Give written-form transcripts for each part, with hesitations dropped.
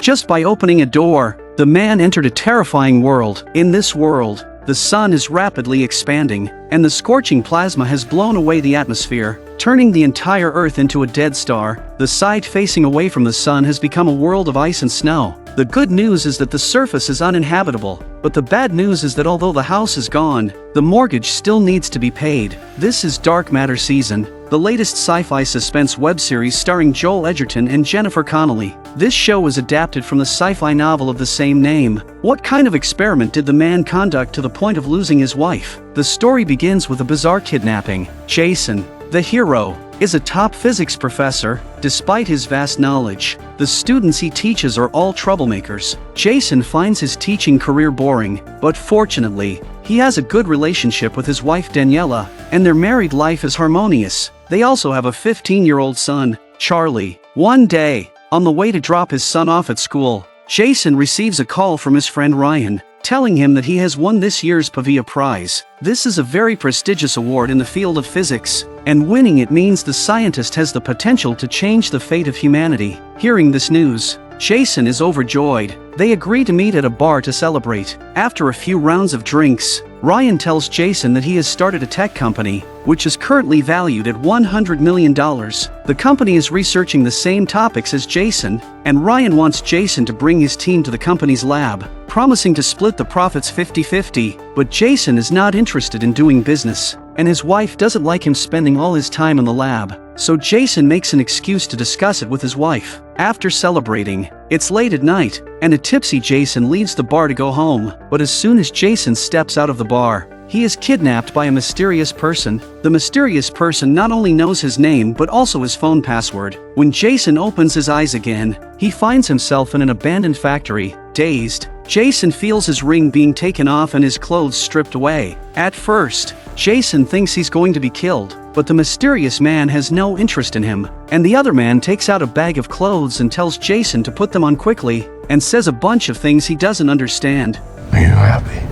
Just by opening a door, the man entered a terrifying world. In this world, the sun is rapidly expanding, and the scorching plasma has blown away the atmosphere, turning the entire Earth into a dead star. The side facing away from the sun has become a world of ice and snow. The good news is that the surface is uninhabitable, but the bad news is that although the house is gone, the mortgage still needs to be paid. This is Dark Matter Season, the latest sci-fi suspense web series starring Joel Edgerton and Jennifer Connelly. This show was adapted from the sci-fi novel of the same name. What kind of experiment did the man conduct to the point of losing his wife? The story begins with a bizarre kidnapping. Jason, the hero, is a top physics professor. Despite his vast knowledge, the students he teaches are all troublemakers. Jason finds his teaching career boring, but fortunately, he has a good relationship with his wife Daniela, and their married life is harmonious. They also have a 15-year-old son, Charlie. One day, on the way to drop his son off at school, Jason receives a call from his friend Ryan, telling him that he has won this year's Pavia Prize. This is a very prestigious award in the field of physics, and winning it means the scientist has the potential to change the fate of humanity. Hearing this news, Jason is overjoyed. They agree to meet at a bar to celebrate. After a few rounds of drinks, Ryan tells Jason that he has started a tech company, which is currently valued at $100 million. The company is researching the same topics as Jason, and Ryan wants Jason to bring his team to the company's lab, promising to split the profits 50-50, but Jason is not interested in doing business, and his wife doesn't like him spending all his time in the lab, so Jason makes an excuse to discuss it with his wife. After celebrating, it's late at night, and a tipsy Jason leaves the bar to go home, but as soon as Jason steps out of the bar, he is kidnapped by a mysterious person. The mysterious person not only knows his name but also his phone password. When Jason opens his eyes again, he finds himself in an abandoned factory. Dazed, Jason feels his ring being taken off and his clothes stripped away. At first, Jason thinks he's going to be killed, but the mysterious man has no interest in him, and the other man takes out a bag of clothes and tells Jason to put them on quickly, and says a bunch of things he doesn't understand. Are you happy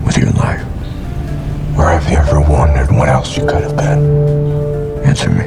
with your life? Or have you ever wondered what else you could have been? Answer me.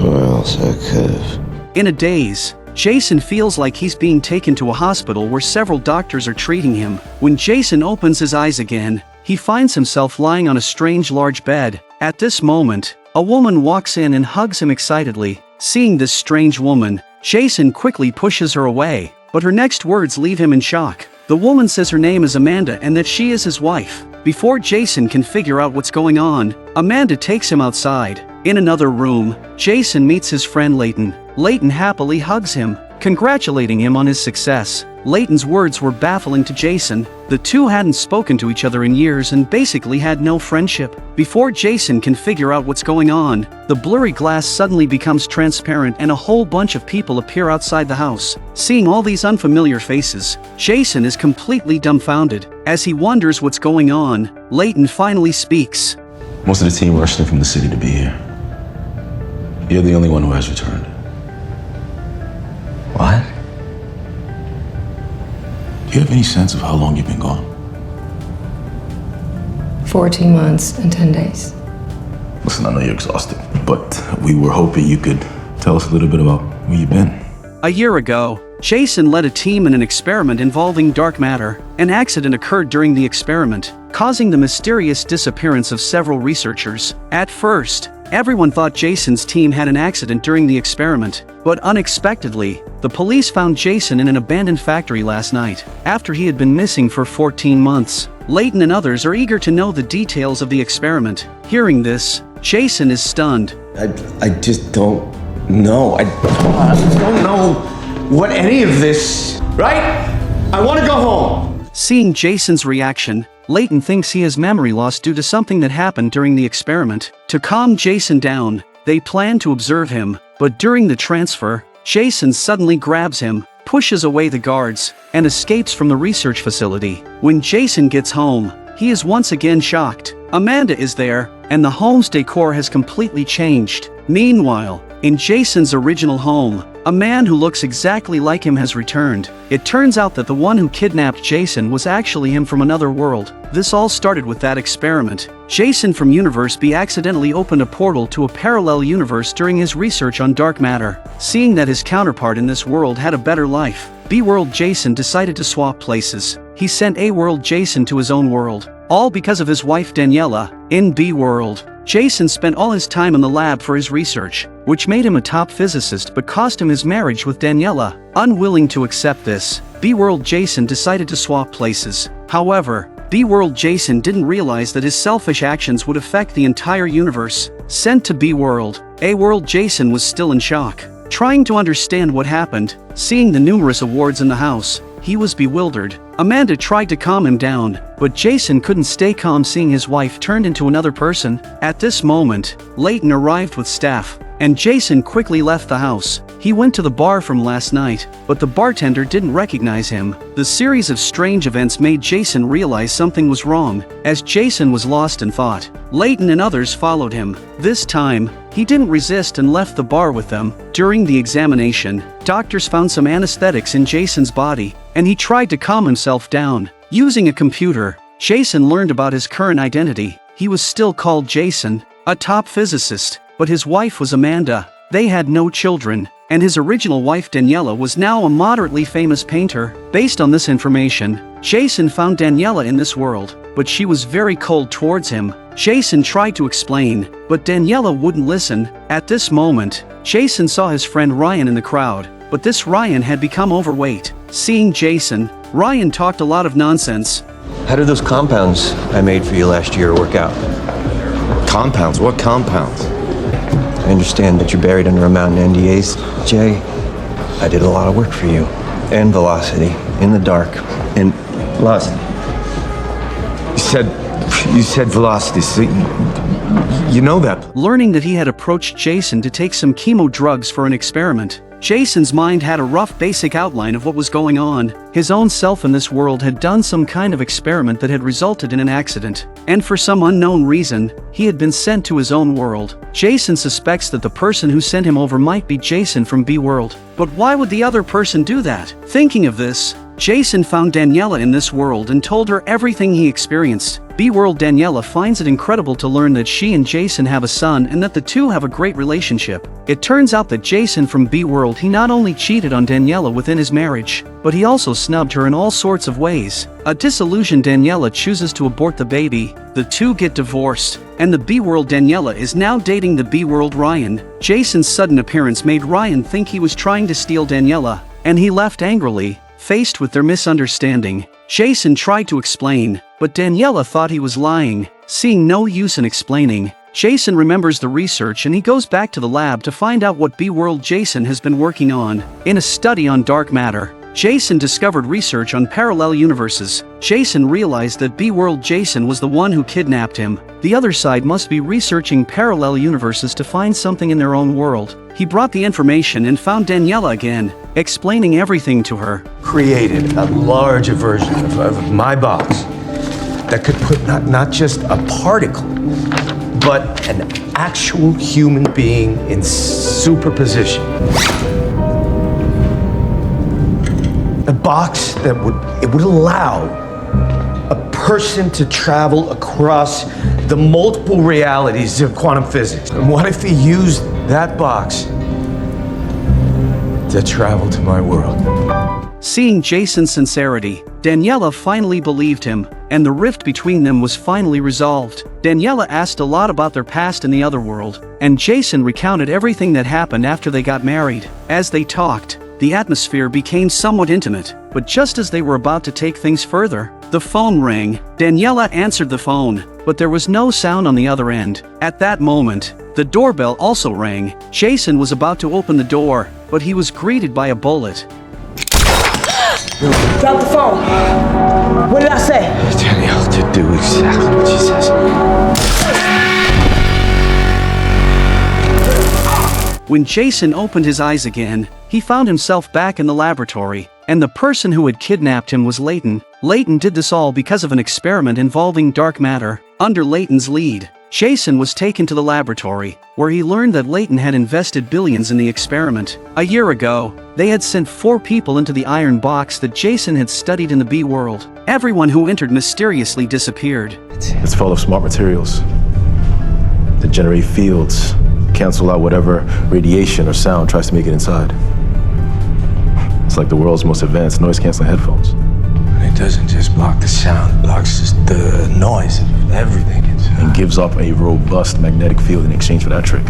What else I could have? In a daze, Jason feels like he's being taken to a hospital where several doctors are treating him. When Jason opens his eyes again, he finds himself lying on a strange large bed. At this moment, a woman walks in and hugs him excitedly. Seeing this strange woman, Jason quickly pushes her away, but her next words leave him in shock. The woman says her name is Amanda and that she is his wife. Before Jason can figure out what's going on, Amanda takes him outside. In another room, Jason meets his friend Layton. Layton happily hugs him, congratulating him on his success. Layton's words were baffling to Jason. The two hadn't spoken to each other in years and basically had no friendship. Before Jason can figure out what's going on, the blurry glass suddenly becomes transparent and a whole bunch of people appear outside the house. Seeing all these unfamiliar faces, Jason is completely dumbfounded. As he wonders what's going on, Layton finally speaks. Most of the team rushed in from the city to be here. You're the only one who has returned. What? Do you have any sense of how long you've been gone? 14 months and 10 days. Listen, I know you're exhausted, but we were hoping you could tell us a little bit about where you've been. A year ago, Jason led a team in an experiment involving dark matter. An accident occurred during the experiment, causing the mysterious disappearance of several researchers. At first, everyone thought Jason's team had an accident during the experiment, but unexpectedly, the police found Jason in an abandoned factory last night, after he had been missing for 14 months. Layton and others are eager to know the details of the experiment. Hearing this, Jason is stunned. I just don't know. I don't know what any of this, right? I want to go home. Seeing Jason's reaction, Layton thinks he has memory loss due to something that happened during the experiment. To calm Jason down, they plan to observe him, but during the transfer, Jason suddenly grabs him, pushes away the guards, and escapes from the research facility. When Jason gets home, he is once again shocked. Amanda is there, and the home's decor has completely changed. Meanwhile, in Jason's original home, A man who looks exactly like him has returned. It turns out that the one who kidnapped Jason was actually him from another world. This all started with that experiment. Jason from Universe B accidentally opened a portal to a parallel universe during his research on dark matter. Seeing that his counterpart in this world had a better life, B-World Jason decided to swap places. He sent A-World Jason to his own world, all because of his wife Daniela. In B-World, Jason spent all his time in the lab for his research, which made him a top physicist but cost him his marriage with Daniela. Unwilling to accept this, B-World Jason decided to swap places. However, B-World Jason didn't realize that his selfish actions would affect the entire universe. Sent to B-World, A-World Jason was still in shock. Trying to understand what happened, seeing the numerous awards in the house, he was bewildered. Amanda tried to calm him down, but Jason couldn't stay calm seeing his wife turned into another person. At this moment, Layton arrived with staff, and Jason quickly left the house. He went to the bar from last night, but the bartender didn't recognize him. The series of strange events made Jason realize something was wrong, as Jason was lost in thought. Layton and others followed him. This time, he didn't resist and left the bar with them. During the examination, doctors found some anesthetics in Jason's body, and he tried to calm himself down. Using a computer, Jason learned about his current identity. He was still called Jason, a top physicist, but his wife was Amanda. They had no children, and his original wife Daniela was now a moderately famous painter. Based on this information, Jason found Daniela in this world, but she was very cold towards him. Jason tried to explain, but Daniela wouldn't listen. At this moment, Jason saw his friend Ryan in the crowd, but this Ryan had become overweight. Seeing Jason, Ryan talked a lot of nonsense. How did those compounds I made for you last year work out? Compounds? What compounds? I understand that you're buried under a mountain NDAs, Jay. I did a lot of work for you. And Velocity, in the dark, and Velocity. You said Velocity, so you know that. Learning that he had approached Jason to take some chemo drugs for an experiment, Jason's mind had a rough basic outline of what was going on. His own self in this world had done some kind of experiment that had resulted in an accident, and for some unknown reason, he had been sent to his own world. Jason suspects that the person who sent him over might be Jason from B-World. But why would the other person do that? Thinking of this, Jason found Daniela in this world and told her everything he experienced. B-World Daniela finds it incredible to learn that she and Jason have a son and that the two have a great relationship. It turns out that Jason from B-World, he not only cheated on Daniela within his marriage, but he also snubbed her in all sorts of ways. A disillusioned Daniela chooses to abort the baby. The two get divorced, and the B-World Daniela is now dating the B-World Ryan. Jason's sudden appearance made Ryan think he was trying to steal Daniela, and he left angrily. Faced with their misunderstanding, Jason tried to explain, but Daniela thought he was lying. Seeing no use in explaining, Jason remembers the research and he goes back to the lab to find out what B-World Jason has been working on. In a study on dark matter, Jason discovered research on parallel universes. Jason realized that B-World Jason was the one who kidnapped him. The other side must be researching parallel universes to find something in their own world. He brought the information and found Daniela again, explaining everything to her. Created a larger version of my box that could put not just a particle, but an actual human being in superposition. A box that would allow a person to travel across the multiple realities of quantum physics. And what if he used that box to travel to my world? Seeing Jason's sincerity, Daniela finally believed him, and the rift between them was finally resolved. Daniela asked a lot about their past in the other world, and Jason recounted everything that happened after they got married. As they talked, the atmosphere became somewhat intimate, but just as they were about to take things further, the phone rang. Daniela answered the phone, but there was no sound on the other end. At that moment, the doorbell also rang. Jason was about to open the door, but he was greeted by a bullet. Drop the phone. What did I say? Danielle to do exactly what she says. When Jason opened his eyes again, he found himself back in the laboratory, and the person who had kidnapped him was Layton. Layton did this all because of an experiment involving dark matter. Under Layton's lead, Jason was taken to the laboratory, where he learned that Layton had invested billions in the experiment. A year ago, they had sent 4 people into the iron box that Jason had studied in the B world. Everyone who entered mysteriously disappeared. It's full of smart materials that generate fields, cancel out whatever radiation or sound tries to make it inside. It's like the world's most advanced noise-canceling headphones. It doesn't just block the sound, it blocks just the noise of everything. And gives off a robust magnetic field in exchange for that trick.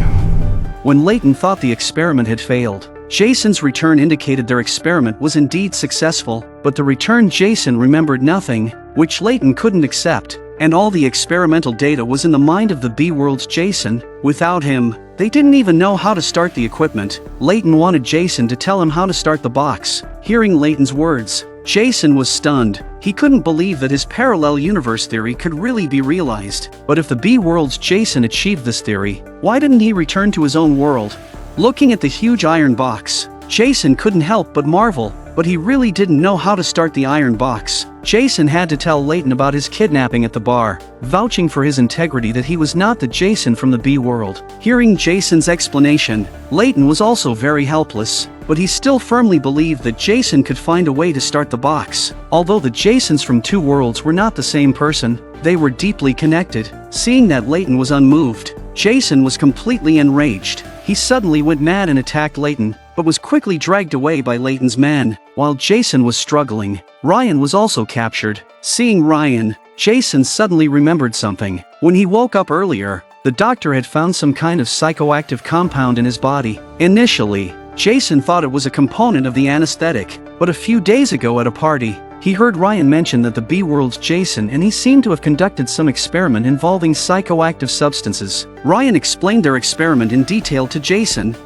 When Layton thought the experiment had failed, Jason's return indicated their experiment was indeed successful, but the returned Jason remembered nothing, which Layton couldn't accept, and all the experimental data was in the mind of the B-world's Jason. Without him, they didn't even know how to start the equipment. Layton wanted Jason to tell him how to start the box. Hearing Layton's words, Jason was stunned. He couldn't believe that his parallel universe theory could really be realized. But if the B-world's Jason achieved this theory, why didn't he return to his own world? Looking at the huge iron box, Jason couldn't help but marvel, but he really didn't know how to start the iron box. Jason had to tell Layton about his kidnapping at the bar, vouching for his integrity that he was not the Jason from the B world. Hearing Jason's explanation, Layton was also very helpless, but he still firmly believed that Jason could find a way to start the box. Although the Jasons from 2 worlds were not the same person, they were deeply connected. Seeing that Layton was unmoved, Jason was completely enraged. He suddenly went mad and attacked Layton, but was quickly dragged away by Layton's men. While Jason was struggling, Ryan was also captured. Seeing Ryan, Jason suddenly remembered something. When he woke up earlier, the doctor had found some kind of psychoactive compound in his body. Initially, Jason thought it was a component of the anesthetic, but a few days ago at a party, he heard Ryan mention that the B-world's Jason and he seemed to have conducted some experiment involving psychoactive substances. Ryan explained their experiment in detail to Jason.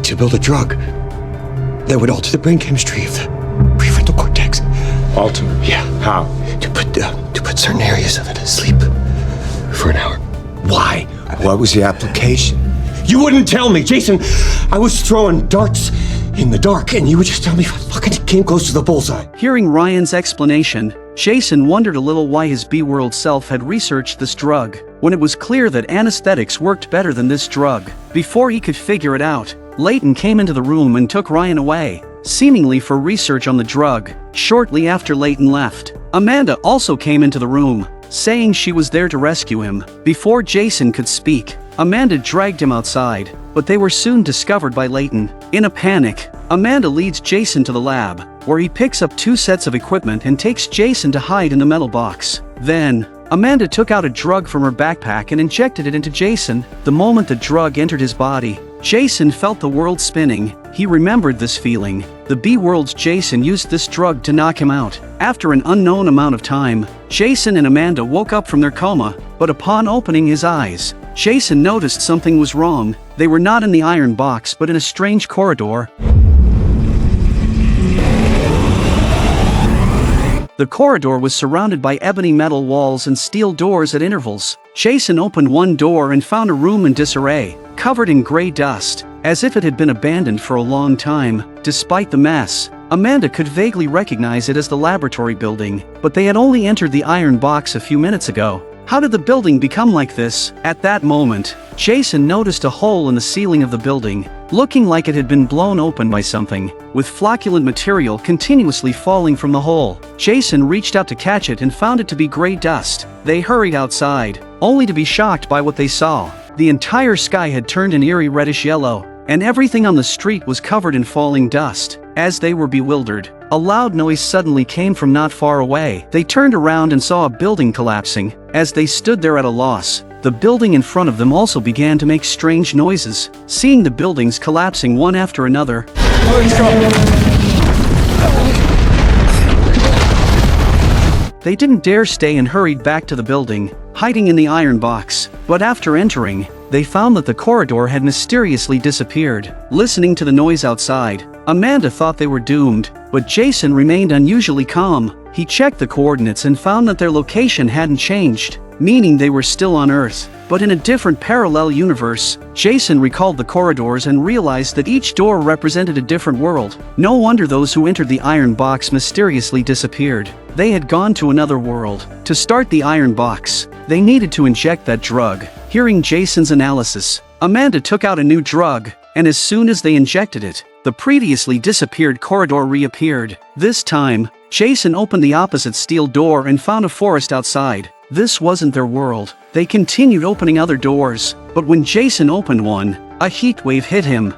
To build a drug that would alter the brain chemistry of the prefrontal cortex. Alter? Yeah. How? To put certain areas of it asleep for an hour. Why? What was the application? You wouldn't tell me, Jason. I was throwing darts in the dark, and you would just tell me if I fucking came close to the bullseye. Hearing Ryan's explanation, Jason wondered a little why his B-world self had researched this drug, when it was clear that anesthetics worked better than this drug. Before he could figure it out, Layton came into the room and took Ryan away, seemingly for research on the drug. Shortly after Layton left, Amanda also came into the room, saying she was there to rescue him. Before Jason could speak, Amanda dragged him outside, but they were soon discovered by Layton. In a panic, Amanda leads Jason to the lab, where he picks up 2 sets of equipment and takes Jason to hide in the metal box. Then, Amanda took out a drug from her backpack and injected it into Jason. The moment the drug entered his body, Jason felt the world spinning. He remembered this feeling. The B-world's Jason used this drug to knock him out. After an unknown amount of time, Jason and Amanda woke up from their coma, but upon opening his eyes, Jason noticed something was wrong. They were not in the iron box but in a strange corridor. The corridor was surrounded by ebony metal walls and steel doors at intervals. Jason opened one door and found a room in disarray, covered in gray dust, as if it had been abandoned for a long time. Despite the mess, Amanda could vaguely recognize it as the laboratory building, but they had only entered the iron box a few minutes ago. How did the building become like this? At that moment, Jason noticed a hole in the ceiling of the building, looking like it had been blown open by something, with flocculent material continuously falling from the hole. Jason reached out to catch it and found it to be gray dust. They hurried outside, only to be shocked by what they saw. The entire sky had turned an eerie reddish yellow, and everything on the street was covered in falling dust. As they were bewildered, a loud noise suddenly came from not far away. They turned around and saw a building collapsing. As they stood there at a loss, the building in front of them also began to make strange noises. Seeing the buildings collapsing one after another, they didn't dare stay and hurried back to the building, hiding in the iron box. But after entering, they found that the corridor had mysteriously disappeared. Listening to the noise outside, Amanda thought they were doomed, but Jason remained unusually calm. He checked the coordinates and found that their location hadn't changed, meaning they were still on Earth. But in a different parallel universe, Jason recalled the corridors and realized that each door represented a different world. No wonder those who entered the iron box mysteriously disappeared. They had gone to another world. To start the iron box, they needed to inject that drug. Hearing Jason's analysis, Amanda took out a new drug, and as soon as they injected it, the previously disappeared corridor reappeared. This time, Jason opened the opposite steel door and found a forest outside. This wasn't their world. They continued opening other doors, but when Jason opened one, a heat wave hit him.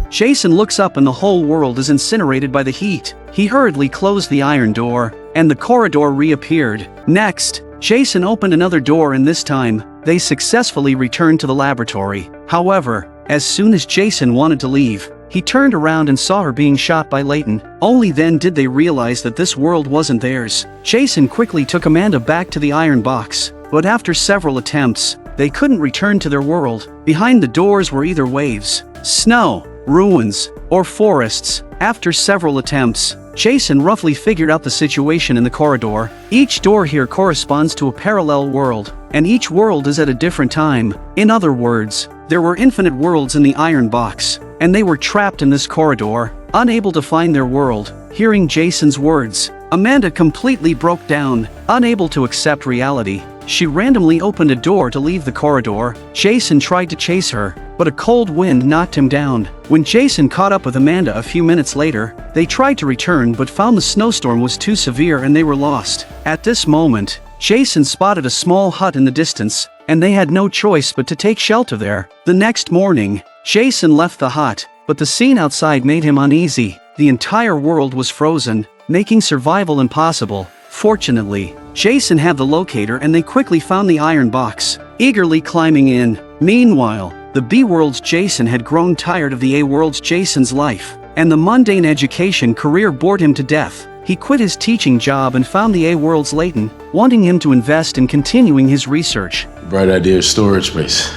Jason looks up and the whole world is incinerated by the heat. He hurriedly closed the iron door, and the corridor reappeared. Next, Jason opened another door, and this time, they successfully returned to the laboratory. However, as soon as Jason wanted to leave, he turned around and saw her being shot by Leighton. Only then did they realize that this world wasn't theirs. Jason quickly took Amanda back to the iron box, but after several attempts, they couldn't return to their world. Behind the doors were either waves, snow, ruins, or forests. After several attempts, Jason roughly figured out the situation in the corridor. Each door here corresponds to a parallel world, and each world is at a different time. In other words, there were infinite worlds in the iron box, and they were trapped in this corridor, unable to find their world. Hearing Jason's words, Amanda completely broke down, unable to accept reality. She randomly opened a door to leave the corridor. Jason tried to chase her, but a cold wind knocked him down. When Jason caught up with Amanda a few minutes later, they tried to return but found the snowstorm was too severe and they were lost. At this moment, Jason spotted a small hut in the distance, and they had no choice but to take shelter there. The next morning, Jason left the hut, but the scene outside made him uneasy. The entire world was frozen, making survival impossible. Fortunately, Jason had the locator and they quickly found the iron box, eagerly climbing in. Meanwhile, the B world's Jason had grown tired of the A world's Jason's life, and the mundane education career bored him to death. He quit his teaching job and found the A world's Leighton, wanting him to invest in continuing his research. Bright idea, storage space.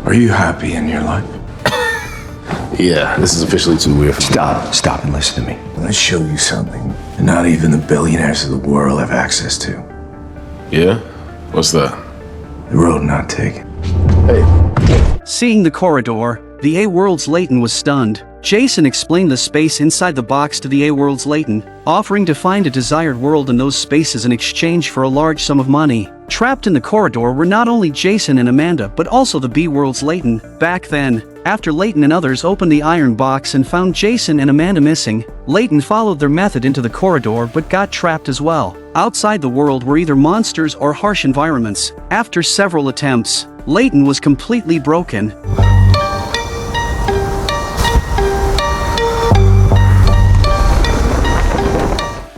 Are you happy in your life? Yeah, this is officially too weird for me. Stop and listen to me. I'm gonna show you something that not even the billionaires of the world have access to. Yeah? What's that? The road not taken. Seeing the corridor, the A world's Leighton was stunned. Jason explained the space inside the box to the A world's Leighton, offering to find a desired world in those spaces in exchange for a large sum of money. Trapped in the corridor were not only Jason and Amanda but also the B world's Leighton. Back then, after Leighton and others opened the iron box and found Jason and Amanda missing, Leighton followed their method into the corridor but got trapped as well. Outside the world were either monsters or harsh environments. After several attempts, Leighton was completely broken.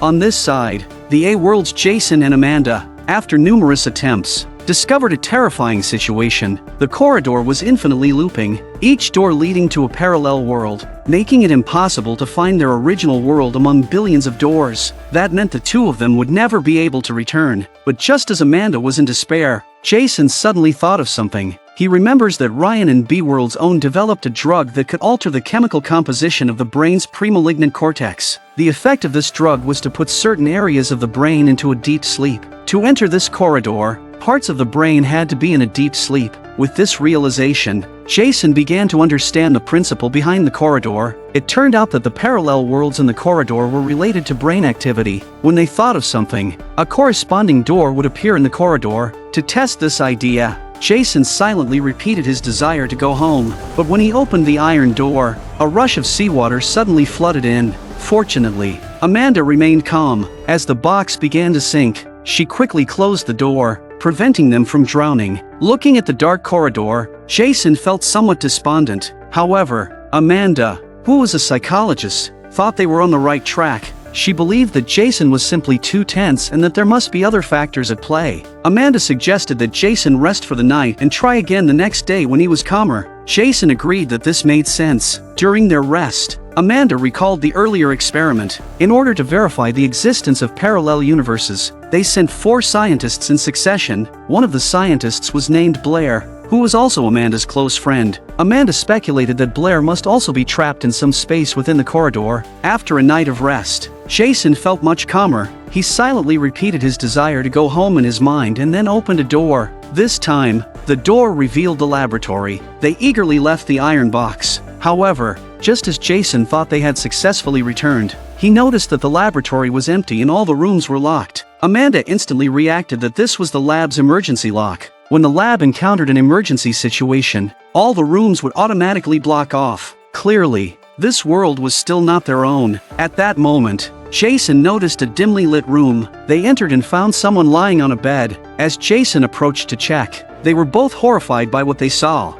On this side, the A world's Jason and Amanda, after numerous attempts, discovered a terrifying situation. The corridor was infinitely looping, each door leading to a parallel world, making it impossible to find their original world among billions of doors. That meant the two of them would never be able to return. But just as Amanda was in despair, Jason suddenly thought of something. He remembers that Ryan and B-World's own developed a drug that could alter the chemical composition of the brain's premalignant cortex. The effect of this drug was to put certain areas of the brain into a deep sleep. To enter this corridor, parts of the brain had to be in a deep sleep. With this realization, Jason began to understand the principle behind the corridor. It turned out that the parallel worlds in the corridor were related to brain activity. When they thought of something, a corresponding door would appear in the corridor. To test this idea, Jason silently repeated his desire to go home, but when he opened the iron door, a rush of seawater suddenly flooded in. Fortunately, Amanda remained calm. As the box began to sink, she quickly closed the door, preventing them from drowning. Looking at the dark corridor, Jason felt somewhat despondent. However, Amanda, who was a psychologist, thought they were on the right track. She believed that Jason was simply too tense and that there must be other factors at play. Amanda suggested that Jason rest for the night and try again the next day when he was calmer. Jason agreed that this made sense. During their rest, Amanda recalled the earlier experiment. In order to verify the existence of parallel universes, they sent 4 scientists in succession. One of the scientists was named Blair, who was also Amanda's close friend. Amanda speculated that Blair must also be trapped in some space within the corridor. After a night of rest, Jason felt much calmer. He silently repeated his desire to go home in his mind and then opened a door. This time, the door revealed the laboratory. They eagerly left the iron box. However, just as Jason thought they had successfully returned, he noticed that the laboratory was empty and all the rooms were locked. Amanda instantly reacted that this was the lab's emergency lock. When the lab encountered an emergency situation, all the rooms would automatically block off. Clearly, this world was still not their own. At that moment, Jason noticed a dimly lit room. They entered and found someone lying on a bed. As Jason approached to check, they were both horrified by what they saw.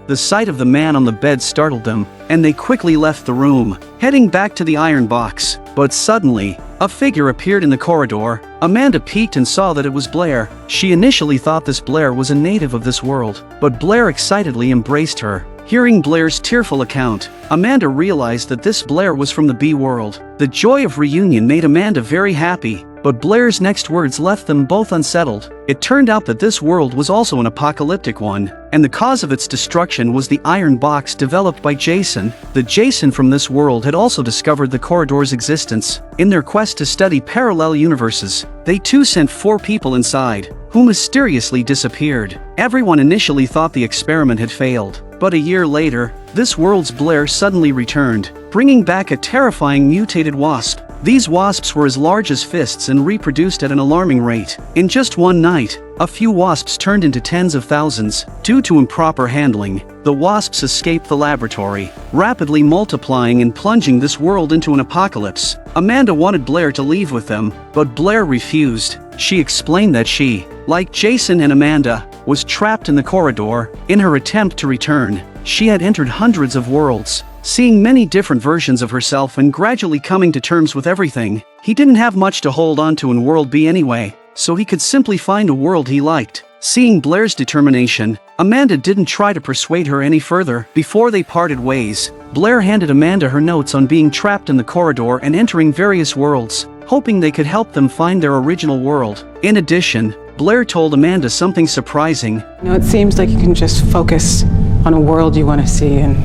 The sight of the man on the bed startled them, and they quickly left the room, heading back to the iron box. But suddenly, a figure appeared in the corridor. Amanda peeked and saw that it was Blair. She initially thought this Blair was a native of this world, but Blair excitedly embraced her. Hearing Blair's tearful account, Amanda realized that this Blair was from the B world. The joy of reunion made Amanda very happy, but Blair's next words left them both unsettled. It turned out that this world was also an apocalyptic one, and the cause of its destruction was the iron box developed by Jason. The Jason from this world had also discovered the corridor's existence. In their quest to study parallel universes, they too sent 4 people inside, who mysteriously disappeared. Everyone initially thought the experiment had failed, but a year later, this world's Blair suddenly returned, bringing back a terrifying mutated wasp. These wasps were as large as fists and reproduced at an alarming rate. In just one night, a few wasps turned into tens of thousands. Due to improper handling, the wasps escaped the laboratory, rapidly multiplying and plunging this world into an apocalypse. Amanda wanted Blair to leave with them, but Blair refused. She explained that she, like Jason and Amanda, was trapped in the corridor. In her attempt to return, she had entered hundreds of worlds, seeing many different versions of herself and gradually coming to terms with everything. He didn't have much to hold on to in World B anyway, so he could simply find a world he liked. Seeing Blair's determination, Amanda didn't try to persuade her any further. Before they parted ways, Blair handed Amanda her notes on being trapped in the corridor and entering various worlds, hoping they could help them find their original world. In addition, Blair told Amanda something surprising. It seems like you can just focus on a world you want to see and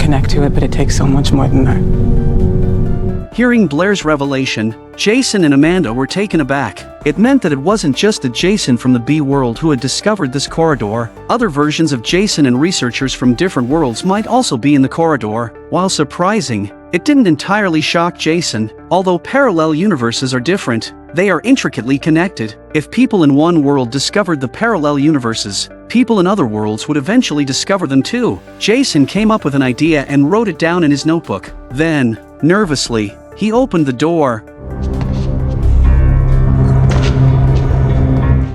connect to it, but it takes so much more than that. Hearing Blair's revelation, Jason and Amanda were taken aback. It meant that it wasn't just the Jason from the B world who had discovered this corridor. Other versions of Jason and researchers from different worlds might also be in the corridor. While surprising, it didn't entirely shock Jason. Although parallel universes are different, they are intricately connected. If people in one world discovered the parallel universes, people in other worlds would eventually discover them too. Jason came up with an idea and wrote it down in his notebook. Then, nervously, he opened the door.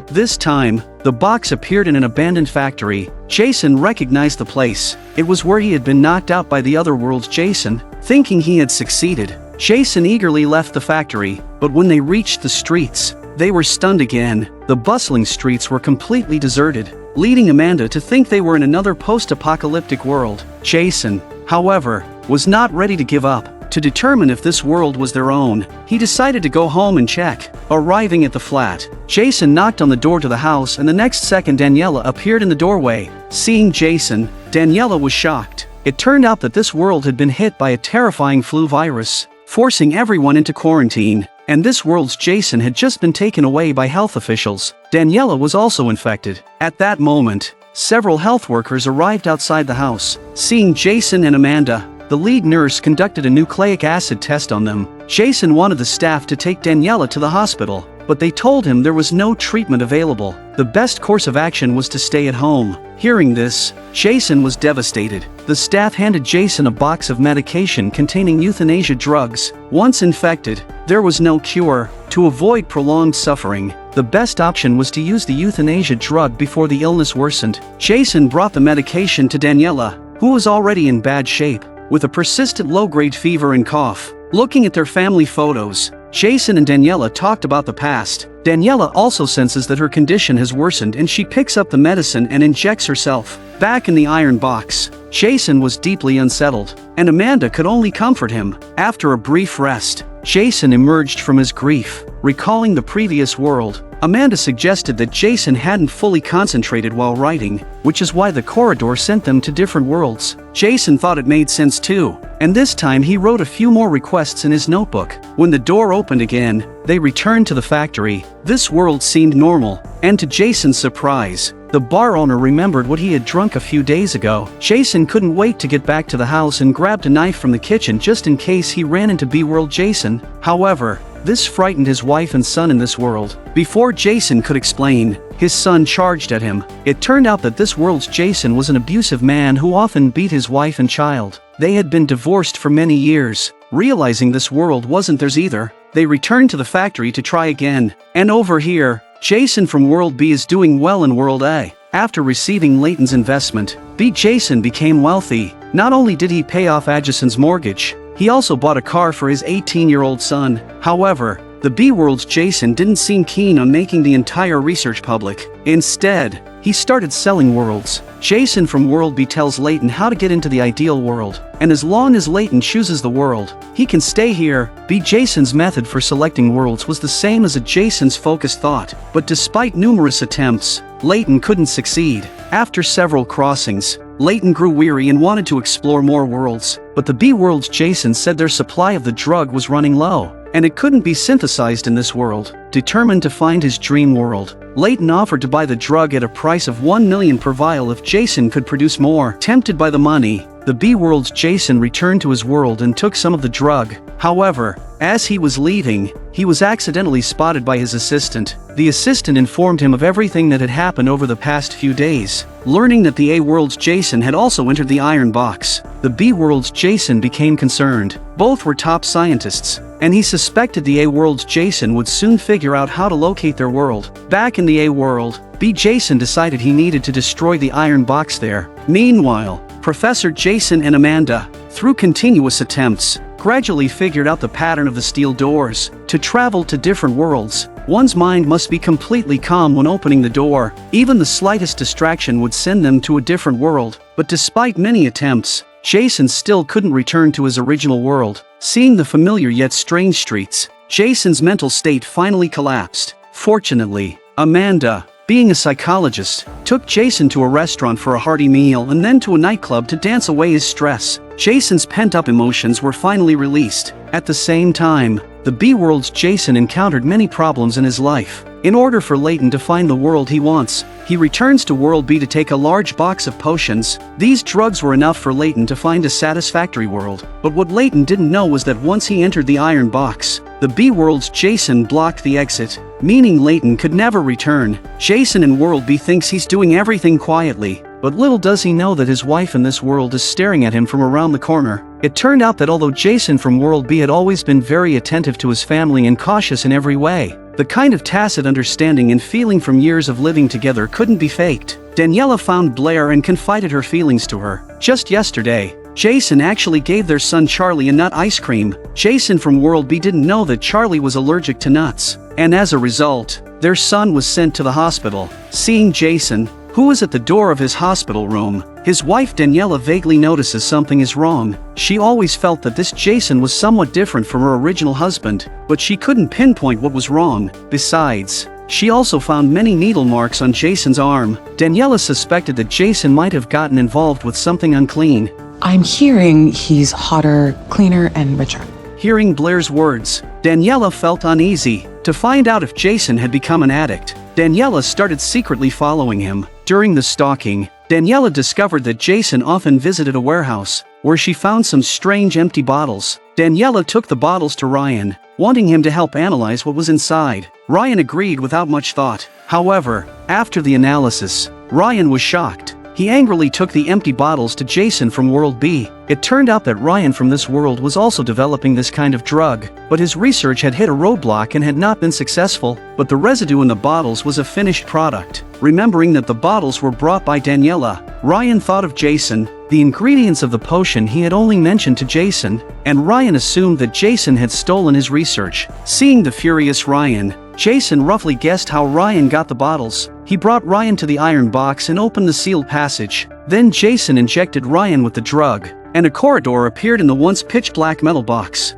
This time, the box appeared in an abandoned factory. Jason recognized the place. It was where he had been knocked out by the other world's Jason. Thinking he had succeeded, Jason eagerly left the factory, but when they reached the streets, they were stunned again. The bustling streets were completely deserted, leading Amanda to think they were in another post-apocalyptic world. Jason, however, was not ready to give up. To determine if this world was their own, he decided to go home and check. Arriving at the flat, Jason knocked on the door to the house, and the next second Daniela appeared in the doorway. Seeing Jason, Daniela was shocked. It turned out that this world had been hit by a terrifying flu virus, forcing everyone into quarantine, and this world's Jason had just been taken away by health officials. Daniela was also infected. At that moment, several health workers arrived outside the house. Seeing Jason and Amanda, the lead nurse conducted a nucleic acid test on them. Jason wanted the staff to take Daniela to the hospital, but they told him there was no treatment available. The best course of action was to stay at home. Hearing this, Jason was devastated. The staff handed Jason a box of medication containing euthanasia drugs. Once infected, there was no cure. To avoid prolonged suffering, the best option was to use the euthanasia drug before the illness worsened. Jason brought the medication to Daniela, who was already in bad shape, with a persistent low-grade fever and cough. Looking at their family photos, Jason and Daniela talked about the past. Daniela also senses that her condition has worsened, and she picks up the medicine and injects herself. Back in the iron box, Jason was deeply unsettled, and Amanda could only comfort him. After a brief rest, Jason emerged from his grief. Recalling the previous world, Amanda suggested that Jason hadn't fully concentrated while writing, which is why the corridor sent them to different worlds. Jason thought it made sense too, and this time he wrote a few more requests in his notebook. When the door opened again, they returned to the factory. This world seemed normal, and to Jason's surprise, the bar owner remembered what he had drunk a few days ago. Jason couldn't wait to get back to the house and grabbed a knife from the kitchen just in case he ran into B-World Jason. However, This frightened his wife and son in this world. Before Jason could explain, his son charged at him. It turned out that this world's Jason was an abusive man who often beat his wife and child. They had been divorced for many years. Realizing this world wasn't theirs either, they returned to the factory to try again. And over here, Jason from World B is doing well in World A. After receiving Layton's investment, Jason became wealthy. Not only did he pay off Adjuson's mortgage, he also bought a car for his 18-year-old son. However, the B World's Jason didn't seem keen on making the entire research public. Instead, he started selling worlds. Jason from World B tells Layton how to get into the ideal world, and as long as Layton chooses the world, he can stay here. Jason's method for selecting worlds was the same as Jason's focused thought, but despite numerous attempts, Layton couldn't succeed. After several crossings, Layton grew weary and wanted to explore more worlds, but the B World's Jason said their supply of the drug was running low, and it couldn't be synthesized in this world. Determined to find his dream world, Layton offered to buy the drug at a price of 1 million per vial if Jason could produce more. Tempted by the money, the B World's Jason returned to his world and took some of the drug. However, as he was leaving, he was accidentally spotted by his assistant. The assistant informed him of everything that had happened over the past few days. Learning that the A World's Jason had also entered the iron box, the B World's Jason became concerned. Both were top scientists, and he suspected the A World's Jason would soon figure out how to locate their world. Back in the A World, Jason decided he needed to destroy the iron box there. Meanwhile, Professor Jason and Amanda, through continuous attempts, gradually figured out the pattern of the steel doors. To travel to different worlds, one's mind must be completely calm when opening the door. Even the slightest distraction would send them to a different world. But despite many attempts, Jason still couldn't return to his original world. Seeing the familiar yet strange streets, Jason's mental state finally collapsed. Fortunately, Amanda, being a psychologist, took Jason to a restaurant for a hearty meal and then to a nightclub to dance away his stress. Jason's pent-up emotions were finally released. At the same time, the B World's Jason encountered many problems in his life. In order for Layton to find the world he wants, he returns to World B to take a large box of potions. These drugs were enough for Layton to find a satisfactory world. But what Layton didn't know was that once he entered the iron box, the B World's Jason blocked the exit, meaning Layton could never return. Jason in World B thinks he's doing everything quietly, but little does he know that his wife in this world is staring at him from around the corner. It turned out that although Jason from World B had always been very attentive to his family and cautious in every way, the kind of tacit understanding and feeling from years of living together couldn't be faked. Daniela found Blair and confided her feelings to her. Just yesterday, Jason actually gave their son Charlie a nut ice cream. Jason from World B didn't know that Charlie was allergic to nuts, and as a result, their son was sent to the hospital. Seeing Jason, who was at the door of his hospital room, his wife Daniela vaguely notices something is wrong. She always felt that this Jason was somewhat different from her original husband, but she couldn't pinpoint what was wrong. Besides, she also found many needle marks on Jason's arm. Daniela suspected that Jason might have gotten involved with something unclean. I'm hearing he's hotter, cleaner, and richer. Hearing Blair's words, Daniela felt uneasy. To find out if Jason had become an addict, Daniela started secretly following him. During the stalking, Daniela discovered that Jason often visited a warehouse, where she found some strange empty bottles. Daniela took the bottles to Ryan, wanting him to help analyze what was inside. Ryan agreed without much thought. However, after the analysis, Ryan was shocked. He angrily took the empty bottles to Jason from World B. It turned out that Ryan from this world was also developing this kind of drug, but his research had hit a roadblock and had not been successful. But the residue in the bottles was a finished product. Remembering that the bottles were brought by Daniela, Ryan thought of Jason, the ingredients of the potion he had only mentioned to Jason, and Ryan assumed that Jason had stolen his research. Seeing the furious Ryan, Jason roughly guessed how Ryan got the bottles. He brought Ryan to the iron box and opened the sealed passage. Then Jason injected Ryan with the drug, and a corridor appeared in the once pitch-black metal box.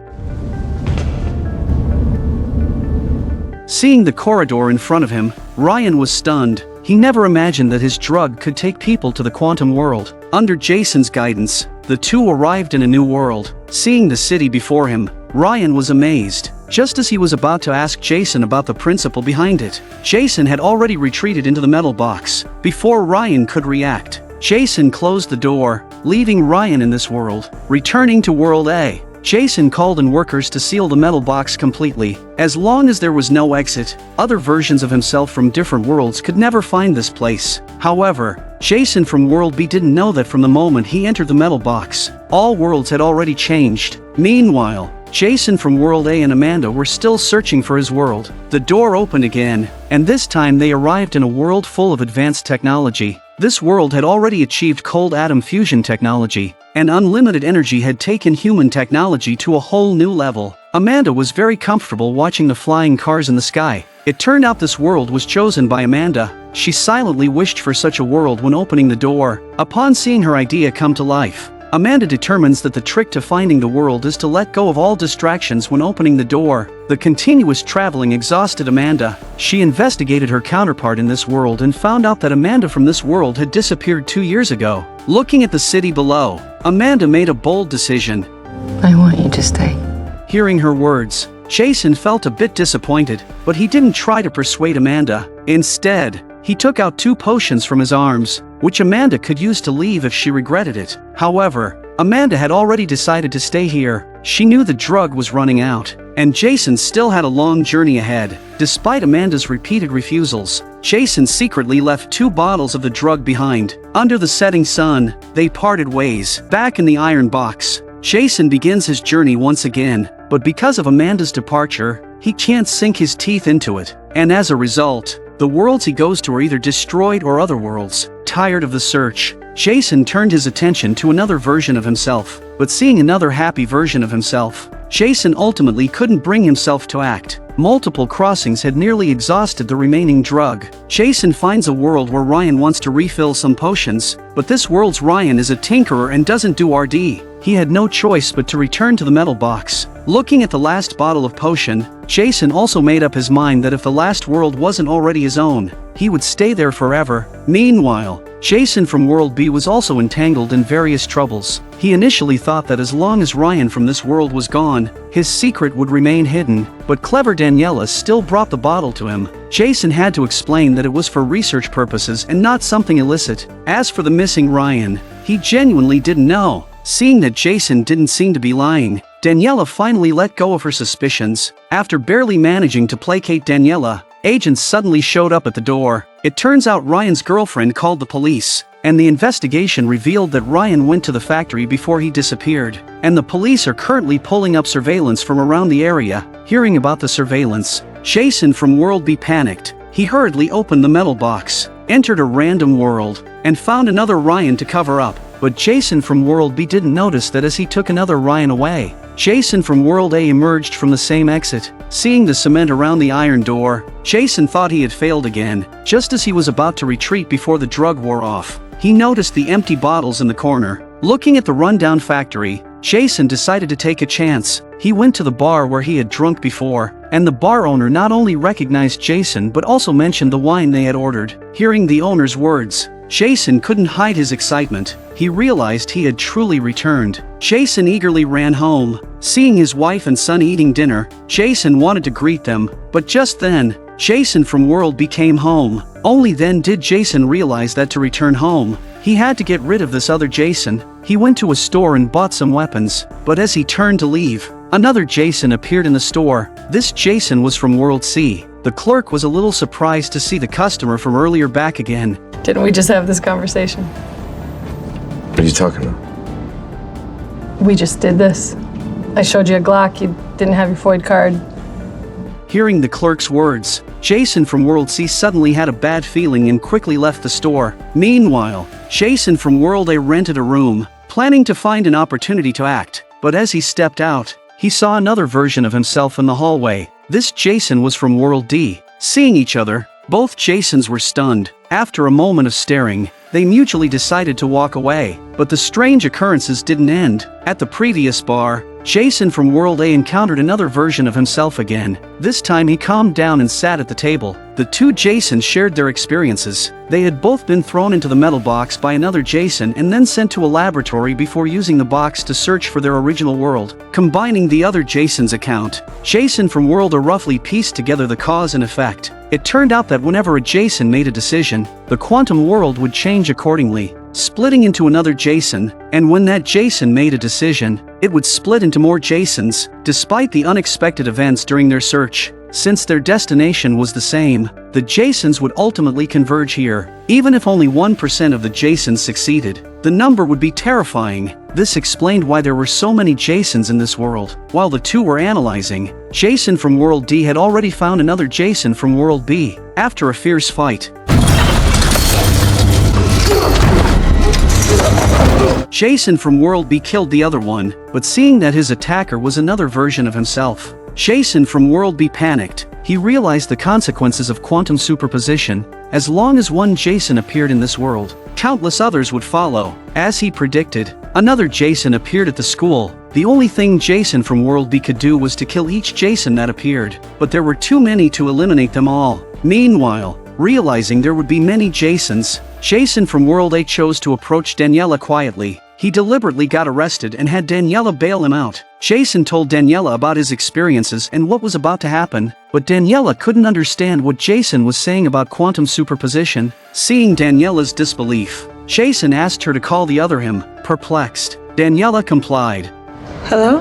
Seeing the corridor in front of him, Ryan was stunned. He never imagined that his drug could take people to the quantum world. Under Jason's guidance, the two arrived in a new world. Seeing the city before him, Ryan was amazed. Just as he was about to ask Jason about the principle behind it, Jason had already retreated into the metal box. Before Ryan could react, Jason closed the door, leaving Ryan in this world. Returning to World A, Jason called in workers to seal the metal box completely. As long as there was no exit, other versions of himself from different worlds could never find this place. However, Jason from World B didn't know that from the moment he entered the metal box, all worlds had already changed. Meanwhile, Jason from World A and Amanda were still searching for his world. The door opened again, and this time they arrived in a world full of advanced technology. This world had already achieved cold atom fusion technology, and unlimited energy had taken human technology to a whole new level. Amanda was very comfortable watching the flying cars in the sky. It turned out this world was chosen by Amanda. She silently wished for such a world when opening the door. Upon seeing her idea come to life, Amanda determines that the trick to finding the world is to let go of all distractions when opening the door. The continuous traveling exhausted Amanda. She investigated her counterpart in this world and found out that Amanda from this world had disappeared 2 years ago. Looking at the city below, Amanda made a bold decision. I want you to stay. Hearing her words, Jason felt a bit disappointed, but he didn't try to persuade Amanda. Instead, he took out 2 potions from his arms, which Amanda could use to leave if she regretted it. However, Amanda had already decided to stay here. She knew the drug was running out, and Jason still had a long journey ahead. Despite Amanda's repeated refusals, Jason secretly left 2 bottles of the drug behind. Under the setting sun, they parted ways. Back in the iron box, Jason begins his journey once again, but because of Amanda's departure, he can't sink his teeth into it, and as a result, the worlds he goes to are either destroyed or other worlds. Tired of the search, Jason turned his attention to another version of himself, but seeing another happy version of himself, Jason ultimately couldn't bring himself to act. Multiple crossings had nearly exhausted the remaining drug. Jason finds a world where Ryan wants to refill some potions, but this world's Ryan is a tinkerer and doesn't do RD. He had no choice but to return to the metal box. Looking at the last bottle of potion, Jason also made up his mind that if the last world wasn't already his own, he would stay there forever. Meanwhile, Jason from World B was also entangled in various troubles. He initially thought that as long as Ryan from this world was gone, his secret would remain hidden, but clever Daniela still brought the bottle to him. Jason had to explain that it was for research purposes and not something illicit. As for the missing Ryan, he genuinely didn't know. Seeing that Jason didn't seem to be lying, Daniela finally let go of her suspicions. After barely managing to placate Daniela, agents suddenly showed up at the door. It turns out Ryan's girlfriend called the police, and the investigation revealed that Ryan went to the factory before he disappeared, and the police are currently pulling up surveillance from around the area. Hearing about the surveillance, Jason from World B panicked. He hurriedly opened the metal box, entered a random world, and found another Ryan to cover up. But Jason from World B didn't notice that as he took another Ryan away, Jason from World A emerged from the same exit. Seeing the cement around the iron door, Jason thought he had failed again. Just as he was about to retreat before the drug wore off, he noticed the empty bottles in the corner. Looking at the rundown factory, Jason decided to take a chance. He went to the bar where he had drunk before, and the bar owner not only recognized Jason but also mentioned the wine they had ordered. Hearing the owner's words, Jason couldn't hide his excitement. He realized he had truly returned. Jason eagerly ran home. Seeing his wife and son eating dinner, Jason wanted to greet them, but just then, Jason from World B came home. Only then did Jason realize that to return home, he had to get rid of this other Jason. He went to a store and bought some weapons, but as he turned to leave, another Jason appeared in the store. This Jason was from World C. The clerk was a little surprised to see the customer from earlier back again. Didn't we just have this conversation? What are you talking about? We just did this. I showed you a Glock, you didn't have your FOID card. Hearing the clerk's words, Jason from World C suddenly had a bad feeling and quickly left the store. Meanwhile, Jason from World A rented a room, planning to find an opportunity to act. But as he stepped out, he saw another version of himself in the hallway. This Jason was from World D. Seeing each other, both Jasons were stunned. After a moment of staring, they mutually decided to walk away. But the strange occurrences didn't end. At the previous bar, Jason from World A encountered another version of himself again. This time he calmed down and sat at the table. The two Jasons shared their experiences. They had both been thrown into the metal box by another Jason and then sent to a laboratory before using the box to search for their original world. Combining the other Jason's account, Jason from World A roughly pieced together the cause and effect. It turned out that whenever a Jason made a decision, the quantum world would change accordingly. splitting into another Jason, and when that Jason made a decision, it would split into more Jasons, despite the unexpected events during their search. Since their destination was the same, the Jasons would ultimately converge here. Even if only 1% of the Jasons succeeded, the number would be terrifying. This explained why there were so many Jasons in this world. While the two were analyzing, Jason from World D had already found another Jason from World B. After a fierce fight, Jason from World B killed the other one, but seeing that his attacker was another version of himself, Jason from World B panicked. He realized the consequences of quantum superposition. As long as one Jason appeared in this world, countless others would follow. As he predicted, another Jason appeared at the school. The only thing Jason from World B could do was to kill each Jason that appeared, but there were too many to eliminate them all. Meanwhile, realizing there would be many Jasons, Jason from World A chose to approach Daniela quietly. He deliberately got arrested and had Daniela bail him out. Jason told Daniela about his experiences and what was about to happen, but Daniela couldn't understand what Jason was saying about quantum superposition. Seeing Daniela's disbelief, Jason asked her to call the other him. Perplexed, Daniela complied. Hello?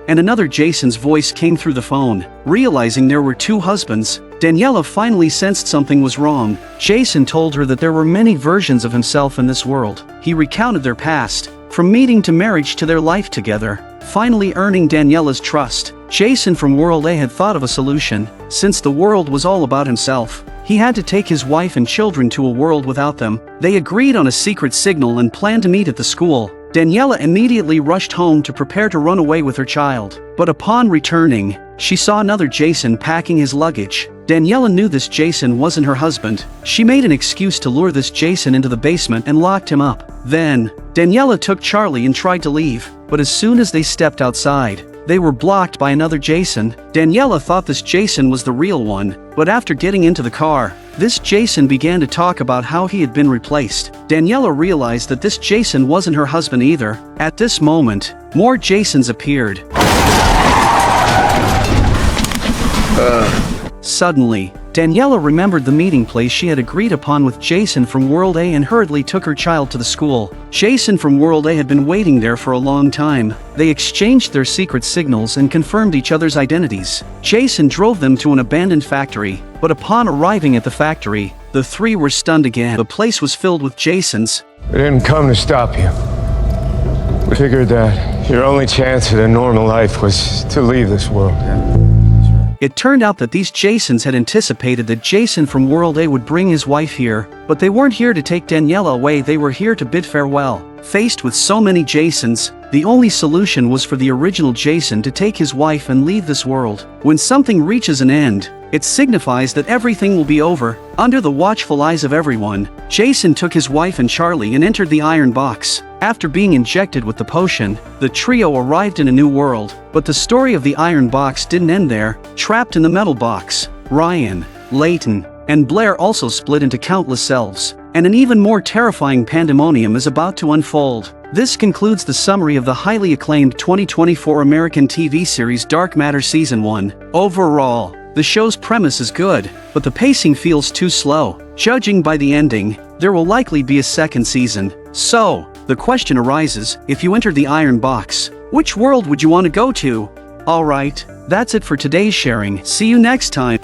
And another Jason's voice came through the phone. Realizing there were two husbands, Daniela finally sensed something was wrong. Jason told her that there were many versions of himself in this world. He recounted their past, from meeting to marriage to their life together, finally earning Daniela's trust. Jason from World A had thought of a solution. Since the world was all about himself, he had to take his wife and children to a world without them. They agreed on a secret signal and planned to meet at the school. Daniela immediately rushed home to prepare to run away with her child. But upon returning, she saw another Jason packing his luggage. Daniela knew this Jason wasn't her husband. She made an excuse to lure this Jason into the basement and locked him up. Then, Daniela took Charlie and tried to leave, but as soon as they stepped outside, they were blocked by another Jason. Daniela thought this Jason was the real one, but after getting into the car, this Jason began to talk about how he had been replaced. Daniela realized that this Jason wasn't her husband either. At this moment, more Jasons appeared. Suddenly, Daniela remembered the meeting place she had agreed upon with Jason from World A and hurriedly took her child to the school. Jason from World A had been waiting there for a long time. They exchanged their secret signals and confirmed each other's identities. Jason drove them to an abandoned factory, but upon arriving at the factory, the three were stunned again. The place was filled with Jasons. We didn't come to stop you. We figured that your only chance at a normal life was to leave this world. It turned out that these Jasons had anticipated that Jason from World A would bring his wife here, but they weren't here to take Daniela away, they were here to bid farewell. Faced with so many Jasons, the only solution was for the original Jason to take his wife and leave this world. When something reaches an end, it signifies that everything will be over. Under the watchful eyes of everyone, Jason took his wife and Charlie and entered the iron box. After being injected with the potion, the trio arrived in a new world. But the story of the iron box didn't end there. Trapped in the metal box, Ryan, Layton, and Blair also split into countless selves, and an even more terrifying pandemonium is about to unfold. This concludes the summary of the highly acclaimed 2024 American TV series Dark Matter Season 1. Overall, the show's premise is good, but the pacing feels too slow. Judging by the ending, there will likely be a second season. So, the question arises, if you entered the iron box, which world would you want to go to? Alright, that's it for today's sharing. See you next time.